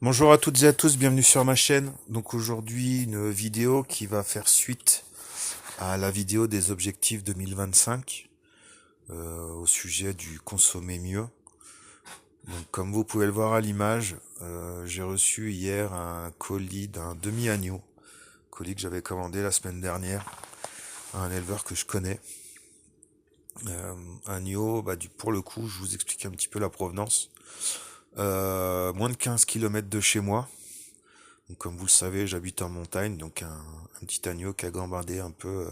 Bonjour à toutes et à tous, bienvenue sur ma chaîne. Donc aujourd'hui une vidéo qui va faire suite à la vidéo des objectifs 2025 au sujet du consommer mieux. Donc comme vous pouvez le voir à l'image, j'ai reçu hier un colis d'un demi-agneau, colis que j'avais commandé la semaine dernière à un éleveur que je connais. Agneau, pour le coup, je vous explique un petit peu la provenance. Moins de 15 kilomètres de chez moi. Donc, comme vous le savez, j'habite en montagne, donc un petit agneau qui a gambadé un peu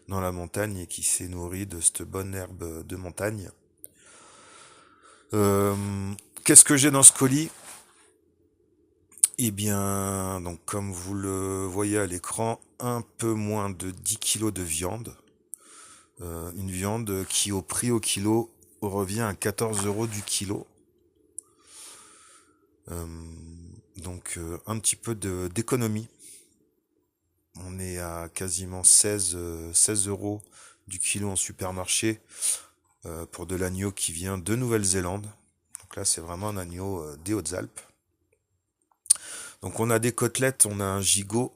dans la montagne et qui s'est nourri de cette bonne herbe de montagne. Euh, Qu'est-ce que j'ai dans ce colis? Eh bien, donc comme vous le voyez à l'écran, un peu moins de 10 kilos de viande. Une viande qui au prix au kilo revient à 14 euros du kilo. Euh, un petit peu d'économie. On est à quasiment 16 euros du kilo en supermarché pour de l'agneau qui vient de Nouvelle-Zélande. Donc là, c'est vraiment un agneau des Hautes-Alpes. Donc on a des côtelettes, on a un gigot,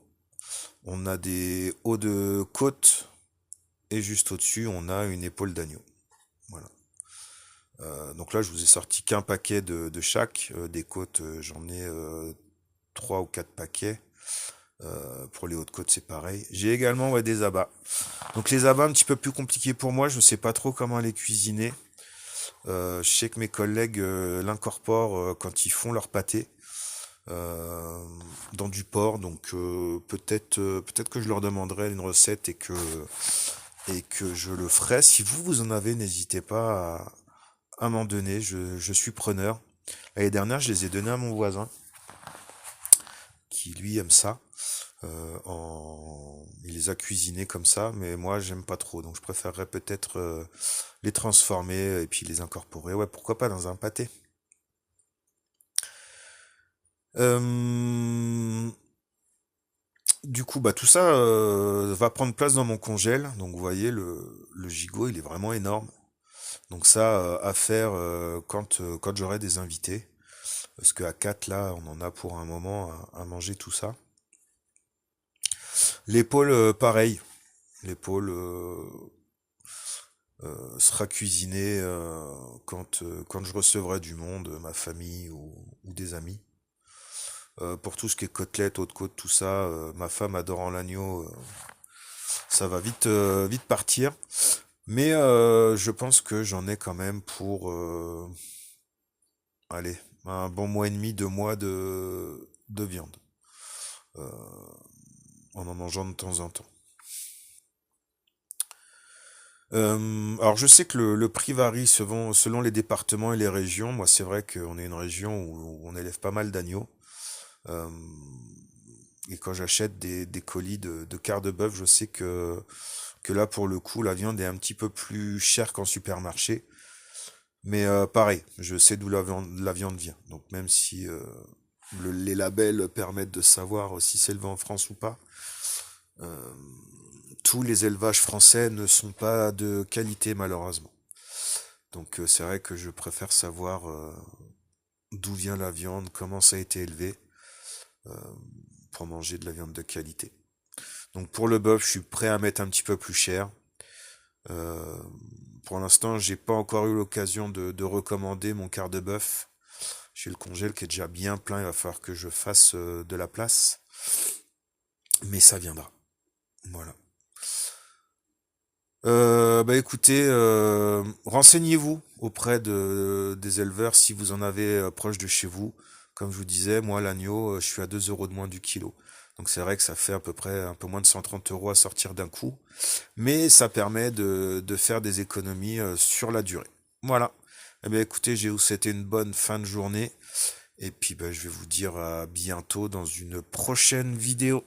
on a des hauts de côte et juste au-dessus, on a une épaule d'agneau. Voilà. Donc là, je vous ai sorti qu'un paquet de chaque. Des côtes, j'en ai 3 ou 4 paquets. Pour les hautes côtes, c'est pareil. J'ai également des abats. Donc les abats, un petit peu plus compliqué pour moi. Je ne sais pas trop comment les cuisiner. Je sais que mes collègues l'incorporent quand ils font leur pâté euh, dans du porc. Donc peut-être que je leur demanderai une recette et que je le ferai. Si vous en avez, n'hésitez pas à m'en donner. Je suis preneur. L'année dernière, je les ai donnés à mon voisin qui lui aime ça. Il les a cuisinés comme ça, mais moi j'aime pas trop, donc je préférerais peut-être les transformer et puis les incorporer. Ouais, pourquoi pas dans un pâté. Euh, du coup, tout ça va prendre place dans mon congèle. Donc vous voyez, le gigot, il est vraiment énorme. Donc ça, à faire quand j'aurai des invités. Parce qu'à 4 là, on en a pour un moment à manger tout ça. L'épaule, pareil. L'épaule sera cuisinée quand je recevrai du monde, ma famille ou des amis. Pour tout ce qui est côtelettes, haute côte, tout ça, ma femme adorant l'agneau, ça va vite partir. Mais je pense que j'en ai quand même pour, allez, un bon mois et demi, 2 mois de viande, euh, en mangeant de temps en temps. Alors je sais que le prix varie selon les départements et les régions. Moi, c'est vrai qu'on est une région où on élève pas mal d'agneaux. Euh, et quand j'achète des colis de quart de bœuf, je sais que là, pour le coup, la viande est un petit peu plus chère qu'en supermarché. Mais pareil, je sais d'où la viande vient. Donc même si les labels permettent de savoir si c'est élevé en France ou pas, euh, tous les élevages français ne sont pas de qualité malheureusement. Donc c'est vrai que je préfère savoir d'où vient la viande, comment ça a été élevé, euh, pour manger de la viande de qualité. Donc pour le bœuf, je suis prêt à mettre un petit peu plus cher. Euh, pour l'instant, j'ai pas encore eu l'occasion de recommander mon quart de bœuf. J'ai le congèle qui est déjà bien plein, il va falloir que je fasse de la place. Mais ça viendra. Voilà. Écoutez, renseignez-vous auprès des éleveurs si vous en avez proche de chez vous. Comme je vous disais, moi l'agneau, je suis à 2 euros de moins du kilo. Donc c'est vrai que ça fait à peu près un peu moins de 130 euros à sortir d'un coup. Mais ça permet de faire des économies sur la durée. Voilà. Eh bien écoutez, j'ai vous souhaité une bonne fin de journée. Et puis je vais vous dire à bientôt dans une prochaine vidéo.